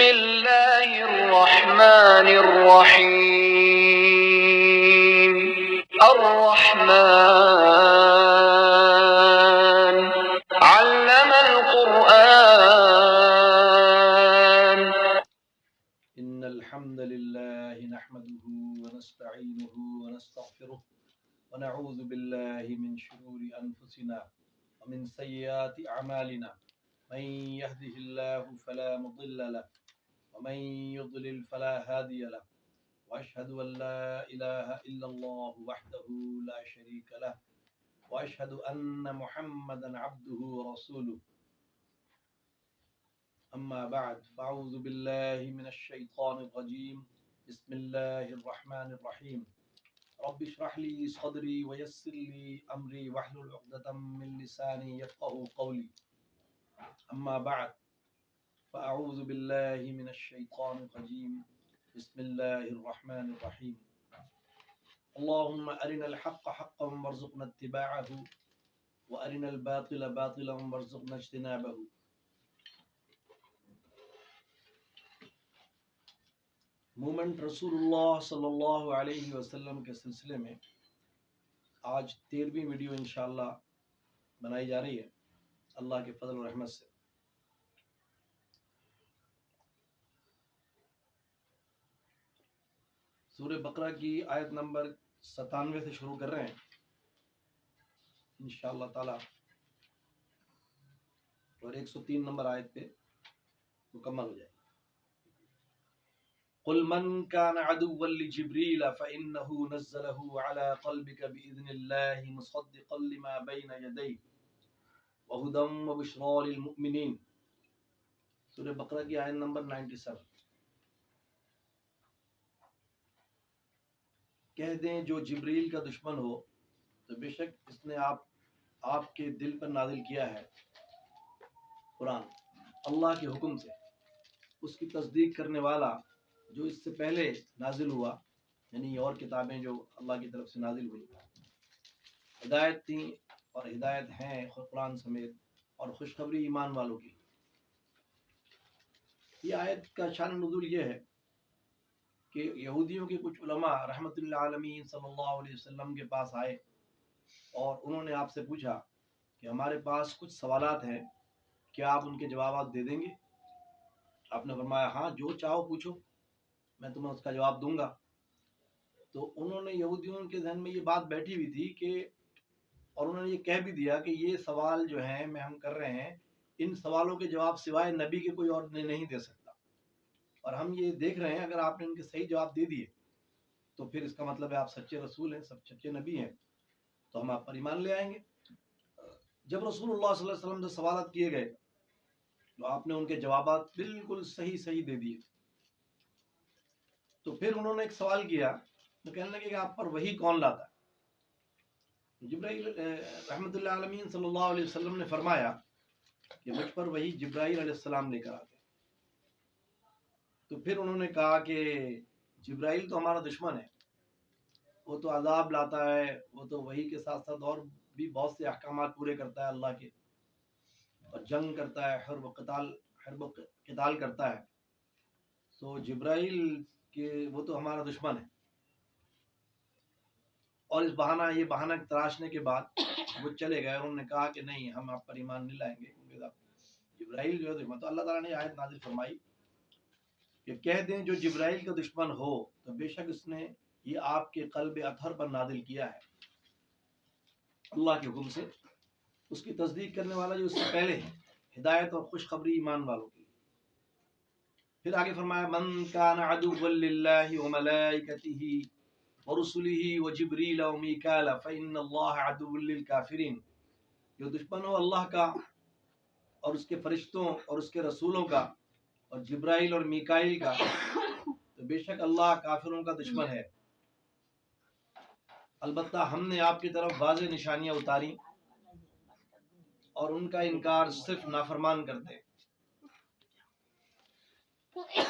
الله الرحمن الرحيم. الرحمن علم القرآن. إن الحمد لله نحمده ونستعينه ونستغفره ونعوذ بالله من شرور أنفسنا ومن سيئات أعمالنا. من يهده الله فلا مضل له ومن يضلل فلا هادي له وأشهد أن لا إله إلا الله وحده لا شريك له وأشهد أن محمدا عبده ورسوله. أما بعد فأعوذ بالله من الشيطان الرجيم. بسم الله الرحمن الرحيم. رب اشرح لي صدري ويسر لي أمري واحلل عقدة من لساني يفقهوا قولي. أما بعد فأعوذ بالله من الشيطان الرجيم. بسم الله الرحمن الرحيم. اللهم أرنا الحق حقا وارزقنا اتباعه وأرنا الباطل باطلا وارزقنا اجتنابه. مومنٹ رسول اللہ صلی اللہ علیہ وسلم کے سلسلے میں آج 13ویں ویڈیو انشاءاللہ بنائی جا رہی ہے اللہ کے فضل و رحمت سے۔ سورہ بقرہ کی آیت نمبر 97 سے شروع کر رہے ہیں انشاءاللہ تعالی، اور 103 نمبر آیت پہ مکمل ہو جائے۔ قل من كان عدوا لجبريل فإنه نزله على قلبك بإذن الله مصدقا لما بين يديه وهدى وبشرى للمؤمنين۔ سورہ بقرہ کی آیت نمبر 97۔ کہہ دیں جو جبریل کا دشمن ہو تو بے شک اس نے آپ کے دل پر نازل کیا ہے قرآن اللہ کے حکم سے، اس کی تصدیق کرنے والا جو اس سے پہلے نازل ہوا، یعنی اور کتابیں جو اللہ کی طرف سے نازل ہوئی ہدایت تھیں اور ہدایت ہیں قرآن سمیت، اور خوشخبری ایمان والوں کی۔ یہ آیت کا شان نزول یہ ہے کہ یہودیوں کے کچھ علماء رحمت اللہ عالمین صلی اللہ علیہ وسلم کے پاس آئے اور انہوں نے آپ سے پوچھا کہ ہمارے پاس کچھ سوالات ہیں، کیا آپ ان کے جوابات دے دیں گے؟ آپ نے فرمایا ہاں، جو چاہو پوچھو، میں تمہیں اس کا جواب دوں گا۔ تو انہوں نے یہودیوں کے ذہن میں یہ بات بیٹھی ہوئی تھی کہ، اور انہوں نے یہ کہہ بھی دیا کہ یہ سوال جو ہیں ہم کر رہے ہیں، ان سوالوں کے جواب سوائے نبی کے کوئی اور نہیں دے سکتا، اور ہم یہ دیکھ رہے ہیں اگر آپ نے ان کے صحیح جواب دے دیے تو پھر اس کا مطلب ہے آپ سچے رسول ہیں، سب سچے نبی ہیں، تو ہم آپ پر ایمان لے آئیں گے۔ جب رسول اللہ صلی اللہ علیہ وسلم سے سوالات کیے گئے تو آپ نے ان کے جوابات بالکل صحیح دے دیے۔ تو پھر انہوں نے ایک سوال کیا تو کہنے لگے کہ آپ پر وحی کون لاتا ہے؟ جبرائیل رحمت اللہ عالمین صلی اللہ علیہ وسلم نے فرمایا کہ مجھ پر وحی جبرائیل علیہ السلام لے کر آتے۔ تو پھر انہوں نے کہا کہ جبرائیل تو ہمارا دشمن ہے، وہ تو عذاب لاتا ہے، وہ تو وحی کے ساتھ ساتھ اور بھی بہت سے احکامات پورے کرتا ہے اللہ کے، اور جنگ کرتا ہے، حرب و قتال کرتا ہے، تو جبرائیل کہ وہ تو ہمارا دشمن ہے۔ اور یہ بہانہ تراشنے کے بعد وہ چلے گئے، انہوں نے کہا کہ نہیں، ہم آپ پر ایمان نہیں لائیں گے کیونکہ جبرائیل جو ہے دشمن۔ تو اللہ تعالیٰ نے آیت نازل فرمائی کہ کہہ دیں جو جبرائیل کا دشمن ہو تو بے شک اس نے یہ آپ کے قلب اطہر پر نازل کیا ہے اللہ کے حکم سے، اس کی تصدیق کرنے والا جو اس سے پہلے ہے، ہدایت اور خوشخبری ایمان والوں کی۔ پھر آگے فرمایا من کان عدوا للہ وملائکتہ ورسلہ وجبریل ومیکال فإن اللہ عدو للکافرین۔ جو دشمن ہو اللہ کا اور اس کے فرشتوں اور اس کے رسولوں کا اور جبرائیل اور میکائیل کا تو بے شک اللہ کافروں کا دشمن ہے۔ البتہ ہم نے آپ کی طرف واضح نشانیاں اتاری اور ان کا انکار صرف نافرمان کرتے۔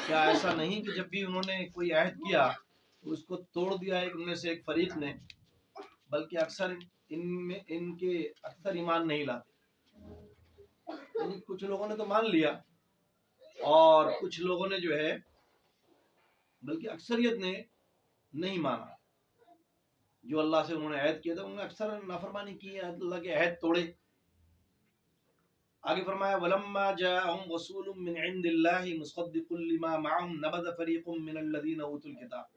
کیا ایسا نہیں کہ جب بھی انہوں نے کوئی عہد کیا تو اس کو توڑ دیا ان میں سے ایک فریق نے، بلکہ اکثر ان کے ایمان نہیں لاتے۔ یعنی کچھ لوگوں نے تو مان لیا اور کچھ لوگوں نے جو ہے بلکہ اکثریت نے نہیں مانا، جو اللہ سے انہوں نے عہد کیا تھا انہوں نے اکثر نافرمانی کی ہے، اللہ کے عہد توڑے۔ آگے فرمایا وَلَمَّا جَاءَهُمْ رَسُولٌ مِّنْ عِندِ اللَّهِ مُصَدِّقٌ لِّمَا مَعَهُمْ نَبَذَ فَرِيقٌ مِّنَ الَّذِينَ أُوتُوا الْكِتَابَ،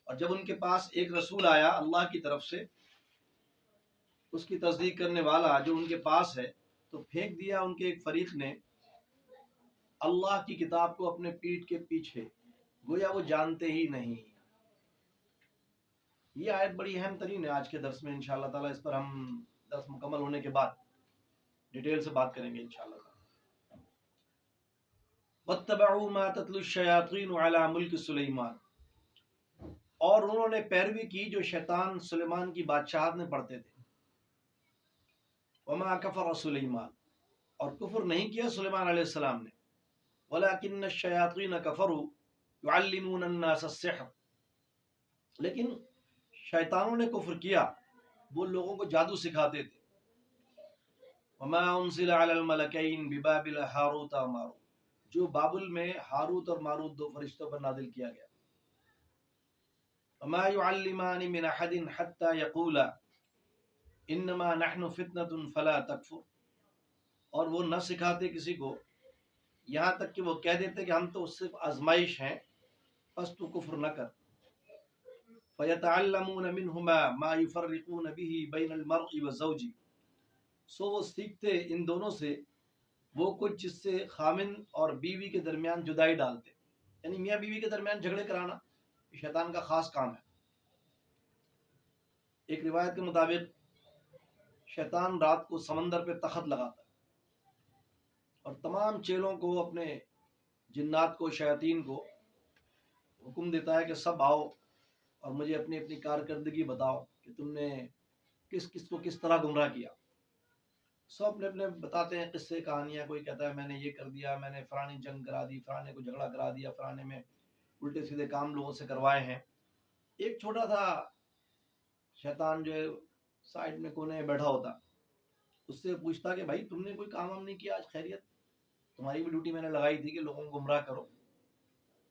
اور جب ان کے پاس ایک رسول آیا اللہ کی طرف سے، اس کی تصدیق کرنے والا جو ان کے پاس ہے، تو پھینک دیا ان کے ایک فریق نے اللہ کی کتاب کو اپنے پیٹھ کے پیچھے، گویا وہ جانتے ہی نہیں۔ یہ آیت بڑی اہم ترین ہے آج کے درس میں، انشاءاللہ تعالیٰ اس پر ہم درس مکمل ہونے کے بعد ڈیٹیل سے بات کریں گے انشاءاللہ تعالیٰ۔ وَاتَّبَعُوا مَا تَتْلُو الشَّيَاطِينُ عَلَى مُلْكِ سُلَيْمَانَ، اور انہوں نے پیروی کی جو شیطان سلیمان کی بادشاہت میں پڑھتے تھے۔ وَمَا كَفَرَ سُلَيْمَانَ، اور کفر نہیں کیا سلیمان علیہ السلام نے، وَلَكِنَّ الشَّيَاطِينَ كَفَرُوا يُعَلِّمُونَ النَّاسَ السِّحْرَ، لیکن شیطانوں نے کفر کیا، وہ لوگوں کو جادو سکھاتے تھے۔ وَمَا أُنزِلَ عَلَى الْمَلَكَيْنِ بِبَابِلَ هَارُوتَ وَمَارُوتَ، جو بابل میں ہاروت اور ماروت دو فرشتوں پر نازل کیا گیا۔ وَمَا يُعَلِّمَانِ مِنْ أَحَدٍ حَتَّى يَقُولَا إِنَّمَا نَحْنُ فِتْنَةٌ فَلَا تَكْفُرْ، اور وہ نہ سکھاتے کسی کو یہاں تک کہ وہ کہہ دیتے کہ ہم تو صرف آزمائش ہیں، بس تو کفر نہ کر۔ فَيَتَعَلَّمُونَ مِنْهُمَا مَا يُفَرِّقُونَ بِهِ بَيْنَ الْمَرْءِ وَزَوْجِهِ، سو وہ سیکھتے ان دونوں سے وہ کچھ جس سے خامن اور بیوی کے درمیان جدائی ڈالتے، یعنی میاں بیوی کے درمیان جھگڑے کرانا یہ شیطان کا خاص کام ہے۔ ایک روایت کے مطابق شیطان رات کو سمندر پہ تخت لگاتا ہے اور تمام چیلوں کو، اپنے جنات کو، شیاطین کو حکم دیتا ہے کہ سب آؤ اور مجھے اپنی اپنی کارکردگی بتاؤ کہ تم نے کس کس کو کس طرح گمراہ کیا۔ سب اپنے اپنے بتاتے ہیں قصے کہانیاں، کوئی کہتا ہے میں نے یہ کر دیا، میں نے فلانی جنگ کرا دی، فلانے کو جھگڑا کرا دیا، فلانے میں الٹے سیدھے کام لوگوں سے کروائے ہیں۔ ایک چھوٹا تھا شیطان جو ہے سائڈ میں کونے میں بیٹھا ہوتا، اس سے پوچھتا کہ بھائی تم نے کوئی کام ہم نہیں کیا آج، خیریت؟ تمہاری بھی ڈیوٹی میں نے لگائی تھی کہ لوگوں کو گمراہ کرو۔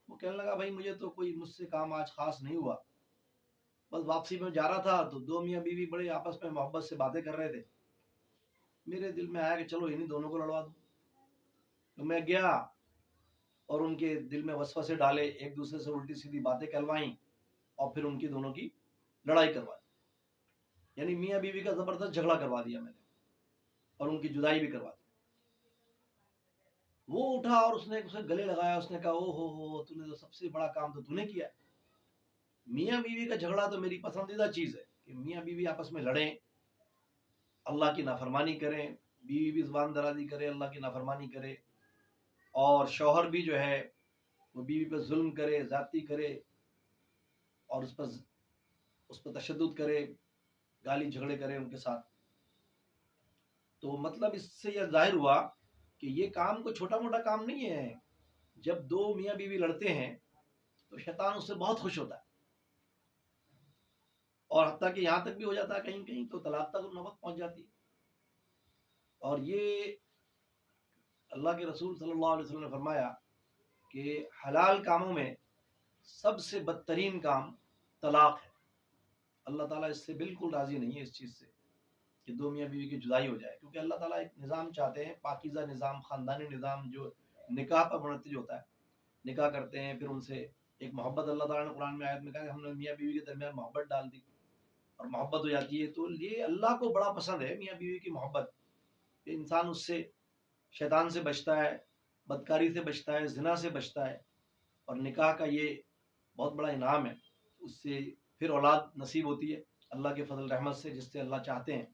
وہ کہنے لگا بھائی مجھے تو کوئی مجھ سے کام آج خاص نہیں ہوا، بس واپسی میں جا رہا تھا تو دو میاں بیوی بڑے آپس میں محبت سے باتیں کر رہے تھے، میرے دل میں آیا کہ چلو انہی دونوں کو لڑوا دوں۔ تو میں گیا اور ان کے دل میں وسوسے ڈالے، ایک دوسرے سے الٹی سیدھی باتیں کروائیں اور پھر ان کی دونوں کی لڑائی کروا دی، یعنی میاں بیوی کا زبردست جھگڑا کروا دیا میں نے اور ان کی جدائی بھی کروا دی۔ وہ اٹھا اور اس نے اسے گلے لگایا، اس نے کہا او ہو تو نے تو سب سے بڑا کام تو نے کیا ہے۔ میاں بیوی کا جھگڑا تو میری پسندیدہ چیز ہے کہ میاں بیوی آپس میں لڑیں، اللہ کی نافرمانی کریں، بیوی بھی زبان درازی کرے، اللہ کی نافرمانی کرے، اور شوہر بھی جو ہے وہ بیوی پہ ظلم کرے، زیادتی کرے اور اس پر تشدد کرے، گالی جھگڑے کرے ان کے ساتھ۔ تو مطلب اس سے یہ ظاہر ہوا کہ یہ کام کوئی چھوٹا موٹا کام نہیں ہے۔ جب دو میاں بیوی لڑتے ہیں تو شیطان اس سے بہت خوش ہوتا ہے، اور حتیٰ کہ یہاں تک بھی ہو جاتا ہے کہیں کہیں تو طلاق تک نوبت پہنچ جاتی ہے۔ اور یہ اللہ کے رسول صلی اللہ علیہ وسلم نے فرمایا کہ حلال کاموں میں سب سے بدترین کام طلاق ہے۔ اللہ تعالیٰ اس سے بالکل راضی نہیں ہے، اس چیز سے کہ دو میاں بیوی کی جدائی ہو جائے، کیونکہ اللہ تعالیٰ ایک نظام چاہتے ہیں، پاکیزہ نظام، خاندانی نظام جو نکاح پر منتج ہوتا ہے۔ نکاح کرتے ہیں، پھر ان سے ایک محبت، اللہ تعالیٰ نے قرآن میں آیت میں کہا کہ ہم نے میاں بیوی کے درمیان محبت ڈال دی اور محبت ہو جاتی ہے۔ تو یہ اللہ کو بڑا پسند ہے میاں بیوی کی محبت، کہ انسان اس سے، شیطان سے بچتا ہے، بدکاری سے بچتا ہے، زنا سے بچتا ہے، اور نکاح کا یہ بہت بڑا انعام ہے۔ اس سے پھر اولاد نصیب ہوتی ہے اللہ کے فضل رحمت سے، جس سے اللہ چاہتے ہیں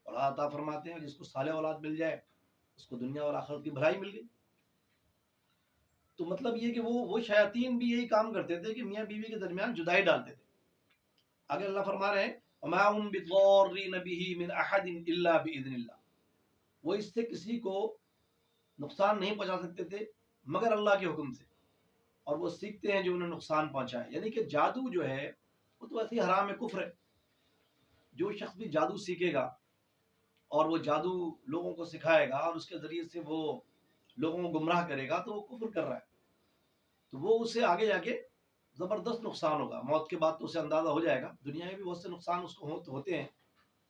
اولاد عطا فرماتے ہیں، جس کو صالح اولاد مل جائے اس کو دنیا اور آخرت کی بھلائی مل گئی۔ تو مطلب یہ کہ وہ شیاطین بھی یہی کام کرتے تھے کہ میاں بیوی کے درمیان جدائی ڈالتے تھے۔ آگے اللہ فرما رہے ہیں وَمَا هُمْ بِضَارِّينَ بِهِ مِنْ أَحَدٍ إِلَّا بِإِذْنِ اللَّهِ، وہ اس سے کسی کو نقصان نہیں پہنچا سکتے تھے مگر اللہ کے حکم سے، اور وہ سیکھتے ہیں جو انہیں نقصان پہنچائے۔ یعنی کہ جادو جو ہے وہ تو ایسی حرام ہے، کفر ہے۔ جو شخص بھی جادو سیکھے گا اور وہ جادو لوگوں کو سکھائے گا اور اس کے ذریعے سے وہ لوگوں کو گمراہ کرے گا تو وہ کفر کر رہا ہے، تو وہ اسے آگے جا کے زبردست نقصان ہوگا. موت کے بعد تو اسے اندازہ ہو جائے گا، دنیا میں بھی بہت سے نقصان اس کو ہوتے ہیں،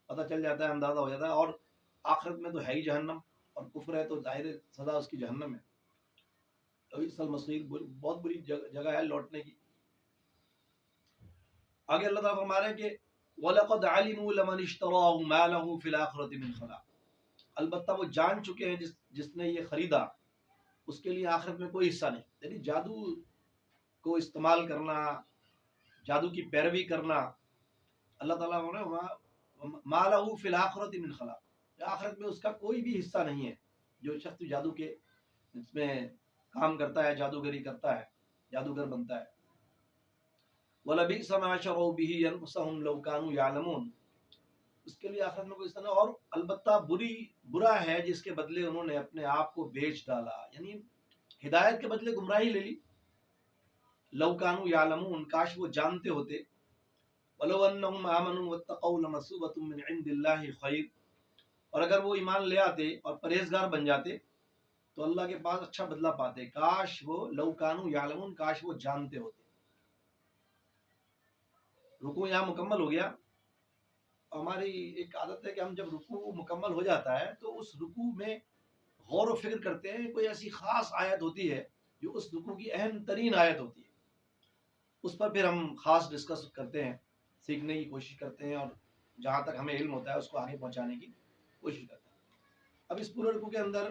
پتہ چل جاتا ہے، اندازہ ہو جاتا ہے. اور آخرت میں تو ہے ہی جہنم، اور کفر ہے تو ظاہر سزا اس کی جہنم ہے. بئس المصیر، بہت بری جگہ ہے لوٹنے کی. آگے اللہ تعالیٰ فرما رہے ہیں کہ وَلَقَدْ عَلِمُوا لَمَنِ اشْتَرَاهُ مَا لَهُ فِي الْآخِرَةِ مِنْ خَلَاقٍ، البتہ وہ جان چکے ہیں جس نے یہ خریدا، اس کے لیے آخرت میں کوئی حصہ نہیں. یعنی جادو کو استعمال کرنا، جادو کی پیروی کرنا، اللہ تعالیٰ نے مَا لَهُ فِي الْآخِرَةِ مِنْ خَلَاقٍ، آخرت میں اس کا کوئی بھی حصہ نہیں ہے. جو شخص جادو کے اس میں کام کرتا ہے، جادوگری کرتا ہے، جادوگر بنتا ہے. وَلَبِئْسَ مَا شَرَوْا بِهِ أَنفُسَهُمْ لَوْ كَانُوا يَعْلَمُونَ، اس کے لیے آخرت میں کوئی حصہ نہیں. اور البتہ برا ہے جس کے بدلے انہوں نے اپنے آپ کو بیچ ڈالا، یعنی ہدایت کے بدلے گمراہی لے لی. لَوْ كَانُوا يَعْلَمُونَ، کاش وہ جانتے ہوتے. وَلَوْ أَنَّهُمْ آمَنُوا وَاتَّقَوْا لَمَثُوبَةٌ مِّنْ عِندِ اللَّهِ خَيْرٌ، اور اگر وہ ایمان لے آتے اور پرہیزگار بن جاتے تو اللہ کے پاس اچھا بدلہ پاتے. کاش وہ لَوْ كَانُوا يَعْلَمُونَ، کاش وہ جانتے ہوتے. رکوع یہاں مکمل ہو گیا. ہماری ایک عادت ہے کہ ہم جب رکوع مکمل ہو جاتا ہے تو اس رکوع میں غور و فکر کرتے ہیں. کوئی ایسی خاص آیت ہوتی ہے جو اس رکوع کی اہم ترین آیت ہوتی ہے، اس پر پھر ہم خاص ڈسکس کرتے ہیں، سیکھنے کی کوشش کرتے ہیں، اور جہاں تک ہمیں علم ہوتا ہے اس کو آگے پہنچانے کی کوشش کرتے ہیں. اب اس پورے رکوع کے اندر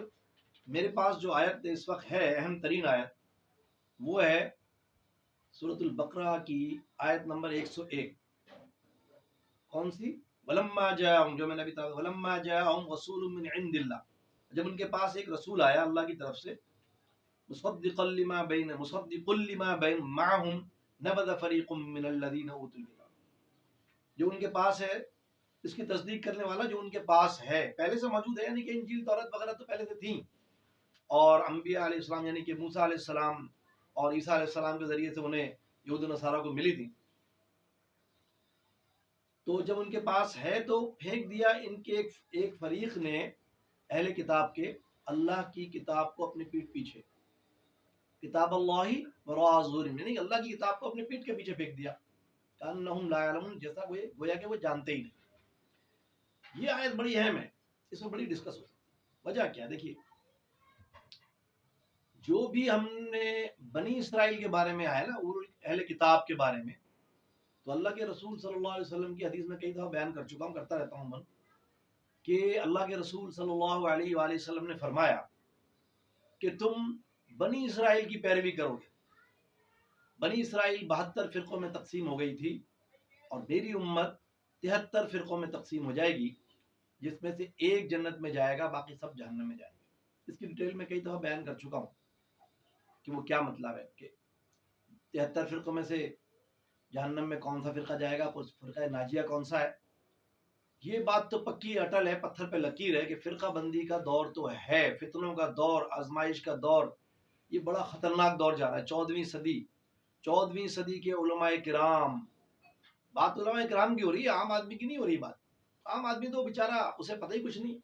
میرے پاس جو آیت اس وقت ہے، اہم ترین آیت، وہ ہے سورۃ البقرہ کی آیت نمبر 101. کون سی؟ وَلَمَّا جَاءَهُمْ، جو میں نے ابھی کہا، وَلَمَّا جَاءَهُمْ رَسُولٌ مِّنْ عِندِ اللَّهِ، جب ان کے پاس ایک رسول آیا اللہ کی طرف سے، مُصَدِّقًا لِمَا بَيْنَ مَعَهُمْ نَبَذَ فَرِيقٌ مِّنَ الَّذِينَ أُوتُوا الْكِتَابَ، جو ان کے پاس ہے، اس کی تصدیق کرنے والا جو ان کے پاس ہے، پہلے سے موجود ہے، یعنی کہ انجیل تورات وغیرہ تو پہلے سے تھیں، اور انبیاء علیہ السلام یعنی کہ موسیٰ علیہ السلام اور عیسیٰ علیہ السلام کے ذریعے سے انہیں یہود و نصارہ کو ملی تھی. تو جب ان کے پاس ہے تو پھینک دیا ان کے ایک فریق نے، اہل کتاب کے، اللہ کی کتاب کو اپنی پیٹھ پیچھے، کتاب اللہ وراء ظہورہم، یعنی اللہ کی کتاب کو اپنی پیٹھ کے پیچھے پھینک دیا. کأنہم لا یعلمون، جیسا گویا کہ وہ جانتے ہی نہیں. یہ آیت بڑی اہم ہے، اس میں بڑی ڈسکس ہوتی ہے. وجہ کیا؟ دیکھیے، جو بھی ہم نے بنی اسرائیل کے بارے میں آیا نا، اہل کتاب کے بارے میں، تو اللہ کے رسول صلی اللہ علیہ وسلم کی حدیث میں کئی دفعہ بیان کر چکا ہوں، کرتا رہتا ہوں کہ اللہ کے رسول صلی اللہ علیہ وآلہ وسلم نے فرمایا کہ تم بنی اسرائیل کی پیروی کرو گے. بنی اسرائیل 72 فرقوں میں تقسیم ہو گئی تھی، اور میری امت 73 فرقوں میں تقسیم ہو جائے گی، جس میں سے ایک جنت میں جائے گا، باقی سب جہنم میں جائیں گے. اس کی ڈیٹیل میں کئی دفعہ بیان کر چکا ہوں کہ وہ کیا مطلب ہے، کہ 73 فرقوں میں سے جہنم میں کون سا فرقہ جائے گا، فرقہ ناجیہ کون سا ہے. یہ بات تو پکی اٹل ہے، پتھر پہ لکیر ہے کہ فرقہ بندی کا دور تو ہے، فتنوں کا دور، آزمائش کا دور، یہ بڑا خطرناک دور جا رہا ہے. 14ویں صدی کے علماء کرام، بات علماء کرام کی ہو رہی ہے، عام آدمی کی نہیں ہو رہی بات. عام آدمی تو بیچارہ، اسے پتہ ہی کچھ نہیں،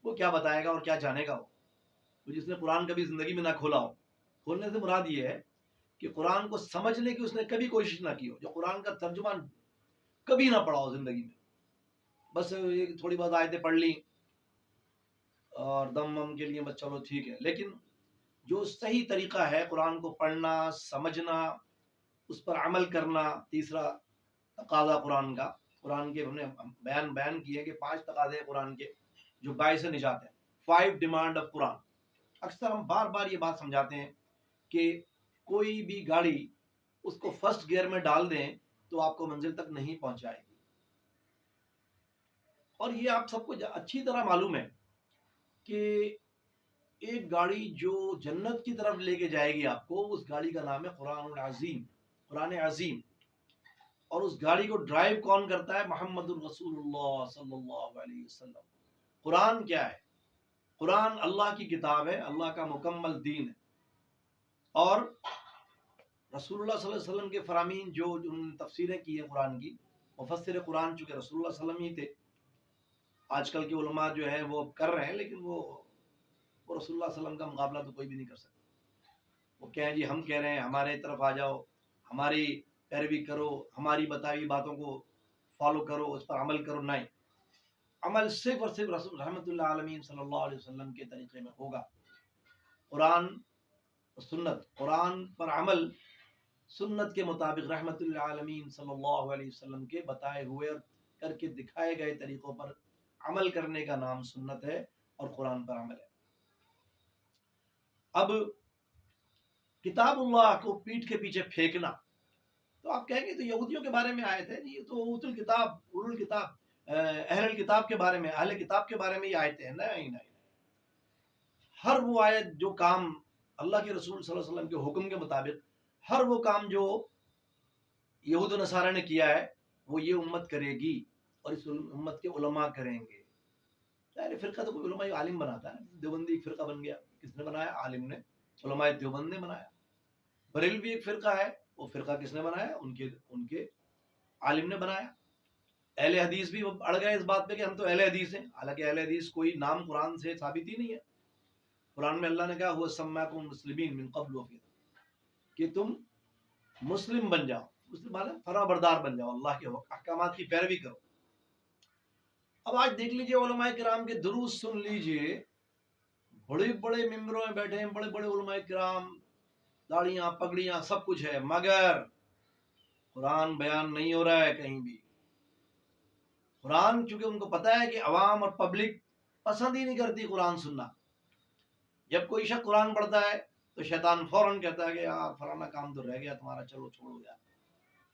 وہ کیا بتائے گا اور کیا جانے گا. وہ جس نے قرآن کبھی زندگی میں نہ کھولا ہو، کھولنے سے مراد یہ ہے کہ قرآن کو سمجھنے کی اس نے کبھی کوشش نہ کی ہو، جو قرآن کا ترجمہ کبھی نہ پڑھا ہو زندگی میں، بس ایک تھوڑی بہت آیتیں پڑھ لی اور دم کے لیے بس چلو ٹھیک ہے. لیکن جو صحیح طریقہ ہے قرآن کو پڑھنا، سمجھنا، اس پر عمل کرنا، تیسرا تقاضا قرآن کے ہم نے بیان کیے کہ 5 تقاضے قرآن کے جو باعث نجات ہیں. 5 ڈیمانڈ آف قرآن. اکثر ہم بار بار یہ بات سمجھاتے ہیں کہ کوئی بھی گاڑی اس کو فرسٹ گیئر میں ڈال دیں تو آپ کو منزل تک نہیں پہنچائے گی. اور یہ آپ سب کو اچھی طرح معلوم ہے کہ ایک گاڑی جو جنت کی طرف لے کے جائے گی آپ کو، اس گاڑی کا نام ہے قرآن العظیم، قرآن عظیم. اور اس گاڑی کو ڈرائیو کون کرتا ہے؟ محمد الرسول اللہ صلی اللہ علیہ وسلم. قرآن کیا ہے؟ قرآن اللہ کی کتاب ہے، اللہ کا مکمل دین ہے. اور رسول اللہ صلی اللہ علیہ وسلم کے فرامین جو انہوں نے تفسیریں کی ہیں قرآن کی، مفسر قرآن چونکہ رسول اللہ صلی اللہ علیہ وسلم ہی تھے. آج کل کے علماء جو ہیں وہ کر رہے ہیں، لیکن وہ وہ رسول اللہ صلی اللہ علیہ وسلم کا مقابلہ تو کوئی بھی نہیں کر سکتا. وہ کہیں جی ہم کہہ رہے ہیں ہمارے طرف آ جاؤ، ہماری پیروی کرو، ہماری بتائی ہوئی باتوں کو فالو کرو، اس پر عمل کرو. نہیں، عمل صرف اور صرف رسول رحمت اللہ عالمین صلی اللہ علیہ وسلم کے طریقے میں ہوگا. قرآن سنت، قرآن پر عمل سنت کے مطابق رحمت اللہ عالمین صلی اللہ علیہ وسلم کے بتائے ہوئے اور کر کے دکھائے گئے طریقوں پر عمل کرنے کا نام سنت ہے اور قرآن پر عمل ہے. اب کتاب اللہ کو پیٹھ کے پیچھے پھینکنا، تو آپ کہیں گے تو یہودیوں کے بارے میں آئے تھے، یہ تو اوت الکتاب، اول الکتاب، اہل الکتاب کے بارے میں، اہل کتاب کے بارے میں یہ آیتیں ہیں. نہیں، ہر وہ آیت جو کام اللہ کے رسول صلی اللہ علیہ وسلم کے حکم کے مطابق، ہر وہ کام جو یہود و نصارہ نے کیا ہے وہ یہ امت کرے گی اور اس امت کے علماء کریں گے. ظاہر فرقہ تو کوئی علماء عالم بناتا ہے. دیوبندی ایک فرقہ بن گیا، کس نے بنایا؟ عالم نے، علماء دیوبند نے بنایا. بریلوی ایک فرقہ ہے، وہ فرقہ کس نے بنایا؟ ان کے عالم نے بنایا. اہل حدیث بھی اڑ گئے اس بات پہ کہ ہم تو اہل حدیث ہیں، حالانکہ اہل حدیث کوئی نام قرآن سے ثابت ہی نہیں ہے. قرآن میں اللہ نے کہا هو سماکم مسلمین من قبل وفی، کہ تم مسلم بن جاؤ، مسلم معنی فرما بردار بن جاؤ، اللہ کے احکامات کی پیروی کرو. اب آج دیکھ لیجئے علماء کرام کے دروس سن لیجئے، بڑے بڑے ممبروں میں بیٹھے ہیں بڑے بڑے علماء کرام، داڑیاں پگڑیاں سب کچھ ہے، مگر قرآن بیان نہیں ہو رہا ہے کہیں بھی. قرآن چونکہ ان کو پتہ ہے کہ عوام اور پبلک پسند ہی نہیں کرتی قرآن سننا. جب کوئی شخص قرآن پڑھتا ہے تو شیطان فوراً کہتا ہے کہ یار فلانا کام تو رہ گیا تمہارا، چلو چھوڑو یار،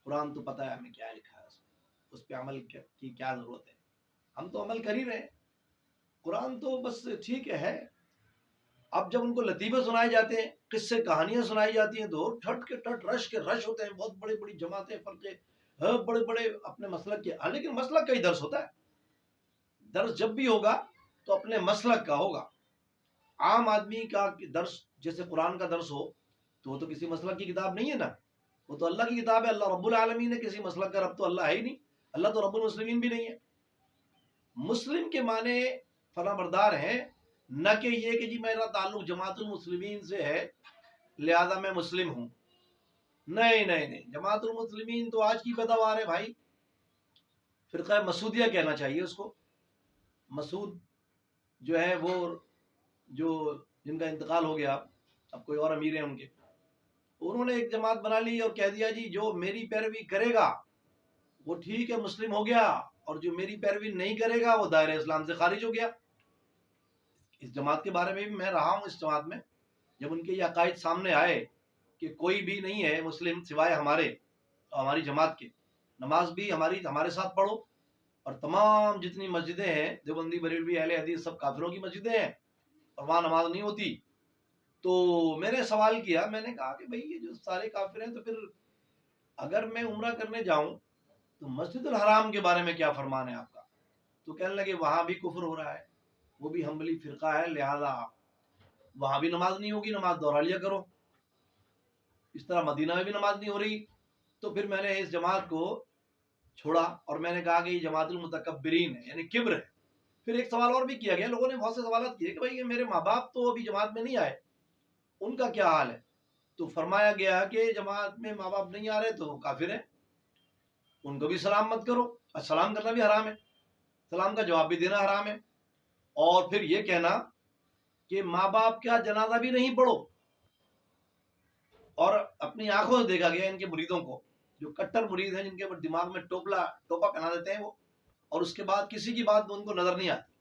قرآن تو پتہ ہے ہمیں کیا لکھا ہے، اس پہ عمل کی کیا ضرورت ہے، ہم تو عمل کر ہی رہے ہیں، قرآن تو بس ٹھیک ہے. اب جب ان کو لطیفے سنائے جاتے ہیں، قصے کہانیاں سنائی جاتی ہیں، تو ٹھٹ کے ٹھٹ رش کے رش ہوتے ہیں، بہت بڑی بڑی جماعتیں، فرقے، بڑے بڑے اپنے مسلک کے. لیکن مسلک کا ہی درس ہوتا ہے، درس جب بھی ہوگا تو اپنے مسلک کا ہوگا. عام آدمی کا درس جیسے قرآن کا درس ہو تو وہ تو کسی مسلک کی کتاب نہیں ہے نا، وہ تو اللہ کی کتاب ہے. اللہ رب العالمین ہے، کسی مسلک کا رب تو اللہ ہے ہی نہیں، اللہ تو رب المسلمین بھی نہیں ہے. مسلم کے معنی فرما بردار ہیں، نہ کہ یہ کہ جی میرا تعلق جماعت المسلمین سے ہے لہذا میں مسلم ہوں. نہیں، جماعت المسلمین تو آج کی پیداوار ہے بھائی. فرقہ مسعودیہ کہنا چاہیے اس کو. مسعود جو ہے وہ جو جن کا انتقال ہو گیا، اب کوئی اور امیر ہیں ان کے، انہوں نے ایک جماعت بنا لی اور کہہ دیا جی جو میری پیروی کرے گا وہ ٹھیک ہے مسلم ہو گیا، اور جو میری پیروی نہیں کرے گا وہ دائرہ اسلام سے خارج ہو گیا. اس جماعت کے بارے میں بھی میں رہا ہوں اس جماعت میں. جب ان کے یہ عقائد سامنے آئے کہ کوئی بھی نہیں ہے مسلم سوائے ہمارے ہماری جماعت کے، نماز بھی ہمارے ساتھ پڑھو، اور تمام جتنی مسجدیں ہیں دیوبندی بریلوی اہل حدیث سب کافروں کی مسجدیں ہیں اور وہاں نماز نہیں ہوتی. تو میں نے سوال کیا، میں نے کہا کہ بھئی یہ جو سارے کافر ہیں تو پھر اگر میں عمرہ کرنے جاؤں تو مسجد الحرام کے بارے میں کیا فرمان ہے آپ کا؟ تو کہنے لگے وہاں بھی کفر ہو رہا ہے، وہ بھی حنبلی فرقہ ہے، لہذا وہاں بھی نماز نہیں ہوگی، نماز دوہرا لیا کرو. اس طرح مدینہ میں بھی نماز نہیں ہو رہی. تو پھر میں نے اس جماعت کو چھوڑا اور میں نے کہا کہ یہ جماعت المتکبرین ہے، یعنی کبر ہے. پھر ایک سوال اور بھی کیا گیا، لوگوں نے بہت سے سوالات کیے کہ بھائی یہ میرے ماں باپ تو ابھی جماعت میں نہیں آئے، ان کا کیا حال ہے؟ تو فرمایا گیا کہ جماعت میں ماں باپ نہیں آ رہے تو کافر ہیں، ان کو بھی سلام مت کرو. سلام کرنا بھی حرام ہے، سلام کا جواب بھی دینا حرام ہے. اور پھر یہ کہنا کہ ماں باپ کا جنازہ بھی نہیں پڑھو. اور اپنی آنکھوں سے دیکھا گیا ان کے مریدوں کو، جو کٹر مرید ہیں، جن کے دماغ میں ٹوپا پہنا دیتے ہیں وہ، اور اس کے بعد کسی کی بات ان کو نظر نہیں آتی،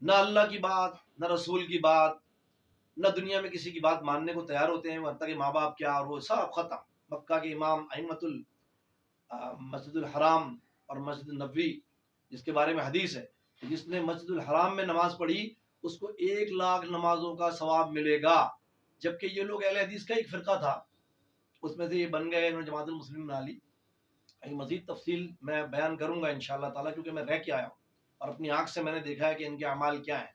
نہ اللہ کی بات، نہ رسول کی بات، نہ دنیا میں کسی کی بات ماننے کو تیار ہوتے ہیں، حتیٰ کہ ماں باپ کیا اور وہ سب ختم. مکہ کے امام ائمۃ مسجد الحرام اور مسجد النبوی، جس کے بارے میں حدیث ہے کہ جس نے مسجد الحرام میں نماز پڑھی اس کو 1,00,000 نمازوں کا ثواب ملے گا. جبکہ یہ لوگ اہل حدیث کا ایک فرقہ تھا، اس میں سے یہ بن گئے، انہوں نے جماعت المسلمین بنا لی. مزید تفصیل میں بیان کروں گا انشاءاللہ تعالیٰ، کیونکہ میں رہ کے آیا ہوں اور اپنی آنکھ سے میں نے دیکھا ہے کہ ان کے اعمال کیا ہیں،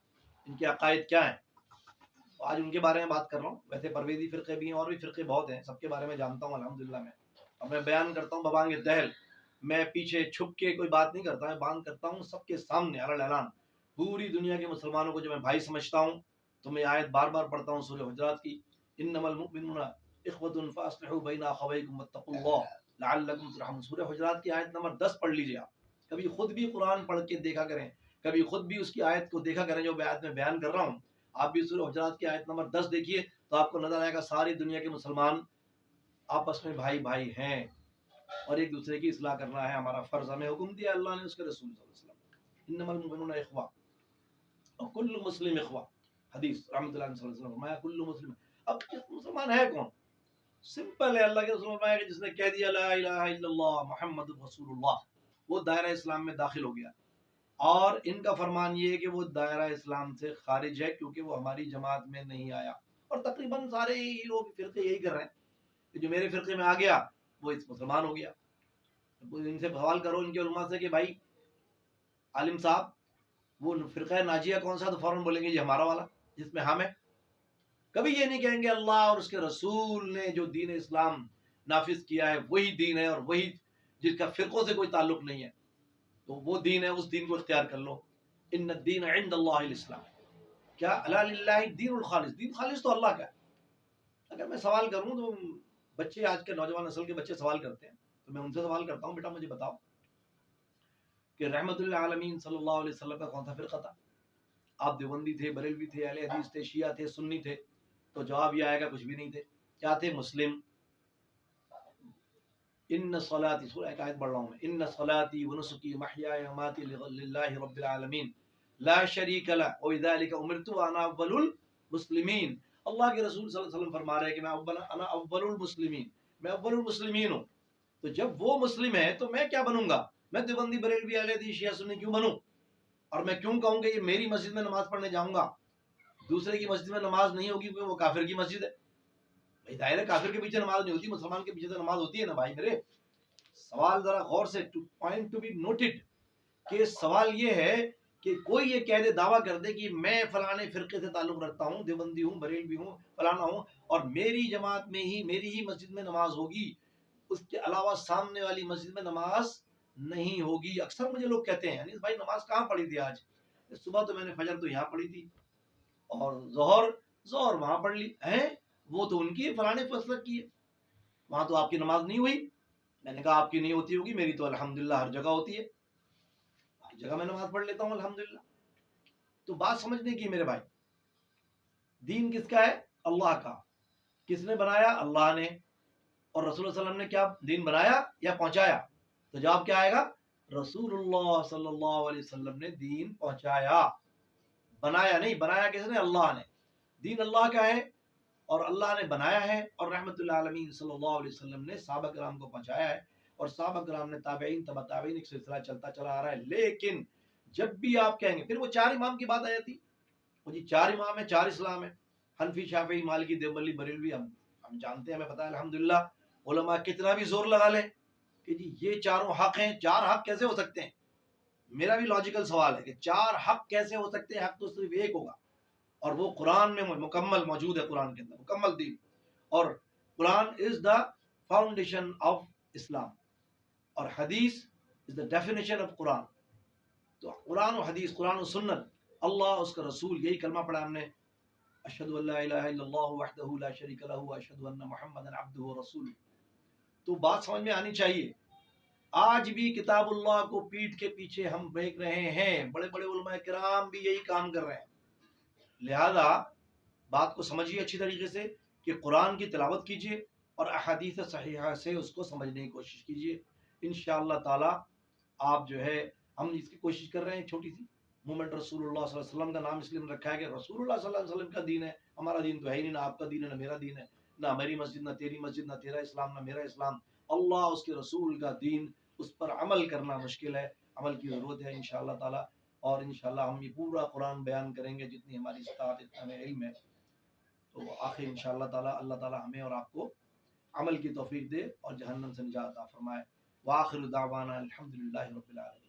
ان کے عقائد کیا ہیں. آج ان کے بارے میں بات کر رہا ہوں. ویسے پرویزی فرقے بھی ہیں اور بھی فرقے بہت ہیں، سب کے بارے میں جانتا ہوں الحمدللہ میں، اور میں بیان کرتا ہوں ببانگ دہل. میں پیچھے چھپ کے کوئی بات نہیں کرتا، میں بیان کرتا ہوں سب کے سامنے العلن. پوری دنیا کے مسلمانوں کو جو میں بھائی سمجھتا ہوں تو میں آیت بار بار پڑھتا ہوں سورہ حجرات کی، انما المؤمنون اخوۃ فاصلحوا بین اخویکم واتقوا اللہ لعلکم ترحمون. سورہ حجرات کی آیت نمبر 10 پڑھ لیجیے آپ. کبھی خود بھی قرآن پڑھ کے دیکھا کریں، کبھی خود بھی اس کی آیت کو دیکھا کریں جو آیت میں بیان کر رہا ہوں. آپ بھی سورہ حجرات کی آیت نمبر 10 دیکھیے تو آپ کو نظر آئے گا ساری دنیا کے مسلمان آپس میں بھائی بھائی ہیں اور ایک دوسرے کی اصلاح کرنا ہے ہمارا فرض. ہمیں حکم دیا اللہ نے، اس کے رسول صلی اللہ علیہ وسلم، انما المؤمنون اخوہ اور کل مسلم اخوہ. حدیث رحمۃ اللہ علیہ وسلم فرمایا کل مسلم. اب مسلمان ہے کون؟ سمپل ہے. اللہ کے رسول فرمایا کہ جس نے کہہ دیا لا الہ الا اللہ محمد رسول اللہ، وہ دائرہ اسلام میں داخل ہو گیا. اور ان کا فرمان یہ ہے کہ وہ دائرہ اسلام سے خارج ہے کیونکہ وہ ہماری جماعت میں نہیں آیا. اور تقریباً سارے ہی لوگ فرقے یہی کر رہے ہیں کہ جو میرے فرقے میں آ گیا وہ اس مسلمان ہو گیا. ان سے سوال کرو ان کے علماء سے کہ بھائی عالم صاحب وہ فرقہ ناجیہ کون سا، تو فوراً بولیں گے یہ ہمارا والا جس میں ہم ہیں. کبھی یہ نہیں کہیں گے اللہ اور اس کے رسول نے جو دین اسلام نافذ کیا ہے وہی دین ہے اور وہی جس کا فرقوں سے کوئی تعلق نہیں ہے تو وہ دین ہے، اس دین کو اختیار کر لو. ان الدین عند اللہ الاسلام. کیا الا للہ دین الخالص، دین خالص تو اللہ کا ہے. اگر میں سوال کروں تو بچے آج کے نوجوان نسل کے بچے سوال کرتے ہیں تو میں ان سے سوال کرتا ہوں بیٹا مجھے بتاؤ کہ رحمت للعالمین صلی اللہ علیہ وسلم کا کون سا فرقہ تھا؟ آپ دیوبندی تھے، بریلوی تھے، اہل حدیث تھے، شیعہ تھے، سنی تھے؟ تو جواب یہ آئے گا کچھ بھی نہیں تھے. کیا تھے؟ مسلم. ان صلاتی، سورہ ایک آیت پڑھ رہا ہوں میں، ان صلاتی ونسکی محیای ومماتی للہ رب العالمین لا شریک لہ وبذلک امرت وانا اول المسلمین. اللہ کے رسول صلی اللہ علیہ وسلم فرما رہے ہیں کہ انا اول المسلمین، میں اول المسلمین ہوں. تو جب وہ مسلم ہے تو میں کیا بنوں گا؟ میں دیوبندی بریلوی اہل حدیث شیعہ سنی کیوں بنوں؟ اور میں کیوں کہوں کہ یہ میری مسجد میں نماز پڑھنے جاؤں گا، دوسرے کی مسجد میں نماز نہیں ہوگی کیونکہ وہ کافر کی مسجد ہے. بھائی ظاہر ہے کافر کے پیچھے نماز نہیں ہوتی، مسلمان کے پیچھے تو نماز ہوتی ہے نا بھائی میرے. سوال ذرا غور سے پوائنٹ ٹو بی نوٹڈ کہ سوال یہ ہے کہ کوئی یہ کہہ دے، دعویٰ کر دے کہ میں فلانے فرقے سے تعلق رکھتا ہوں، دیوبندی ہوں، بریلوی ہوں، فلانا ہوں، اور میری جماعت میں ہی میری ہی مسجد میں نماز ہوگی، اس کے علاوہ سامنے والی مسجد میں نماز نہیں ہوگی. اکثر مجھے لوگ کہتے ہیں انیس بھائی نماز کہاں پڑھی تھی آج؟ صبح تو میں نے فجر تو یہاں پڑھی تھی اور ظہر وہاں پڑھ لی ہے. وہ تو ان کی فلانے فصل کی ہے، وہاں تو آپ کی نماز نہیں ہوئی. میں نے کہا آپ کی نہیں ہوتی ہوگی، میری تو الحمدللہ ہر جگہ ہوتی ہے، ہر جگہ میں نماز پڑھ لیتا ہوں الحمدللہ. تو بات سمجھنے کی میرے بھائی، دین کس کا ہے؟ اللہ کا. کس نے بنایا؟ اللہ نے. اور رسول اللہ صلی اللہ علیہ وسلم نے کیا دین بنایا یا پہنچایا؟ تو جواب کیا آئے گا؟ رسول اللہ صلی اللہ علیہ وسلم نے دین پہنچایا، بنایا نہیں. بنایا کس نے؟ اللہ نے. دین اللہ کا ہے اور اللہ نے بنایا ہے، اور رحمت للعالمین صلی اللہ علیہ وسلم نے صحابہ کرام کو پہنچایا ہے، اور صحابہ کرام نے تابعین تبع تابعین ایک سلسلہ چلتا چلا آ رہا ہے. لیکن جب بھی آپ کہیں گے، پھر وہ 4 امام کی بات آ جاتی، وہ جی 4 امام ہیں، 4 اسلام ہیں، حنفی، شافعی، مالکی، دیوبندی، بریلوی. ہم جانتے ہیں، ہمیں پتہ ہے الحمدللہ. علماء کتنا بھی زور لگا لیں کہ جی یہ چاروں حق ہیں، 4 حق کیسے ہو سکتے ہیں؟ میرا بھی لاجیکل سوال ہے کہ 4 حق کیسے ہو سکتے ہیں؟ حق تو صرف ایک ہوگا، اور وہ قرآن میں مکمل موجود ہے، قرآن کے اندر مکمل دین. اور قرآن از دا فاؤنڈیشن آف اسلام، اور حدیث از دا ڈیفینیشن آف قرآن. تو قرآن و حدیث، قرآن و سنت، اللہ اس کا رسول، یہی کلمہ پڑھا ہم نے، اشہد ان لا الہ الا اللہ وحدہ لا شریک لہ واشہد ان محمدا عبدہ ورسولہ. تو بات سمجھ میں آنی چاہیے. آج بھی کتاب اللہ کو پیٹھ کے پیچھے ہم دیکھ رہے ہیں، بڑے بڑے علماء کرام بھی یہی کام کر رہے ہیں. لہذا بات کو سمجھیے اچھی طریقے سے کہ قرآن کی تلاوت کیجیے اور احادیث صحیحہ سے اس کو سمجھنے کی کوشش کیجیے. انشاءاللہ تعالی آپ جو ہے، ہم اس کی کوشش کر رہے ہیں چھوٹی سی مومنٹ رسول اللہ صلی اللہ علیہ وسلم کا نام اس لیے رکھا ہے کہ رسول اللہ صلی اللہ علیہ وسلم کا دین ہے، ہمارا دین تو ہے ہی نہیں، نہ آپ کا دین ہے، نہ میرا دین ہے، نہ میری مسجد، نہ تیری مسجد، نہ تیرا اسلام، نہ میرا اسلام. اللہ اس کے رسول کا دین، اس پر عمل کرنا مشکل ہے، عمل کی ضرورت ہے انشاءاللہ تعالی. اور انشاءاللہ ہم یہ پورا قرآن بیان کریں گے جتنی ہماری استطاعت، اتنا ہمیں علم ہے. تو آخر انشاءاللہ تعالی اللہ تعالی ہمیں اور آپ کو عمل کی توفیق دے اور جہنم سے نجات عطا فرمائے. وآخر دعوانا الحمدللہ رب العالمین.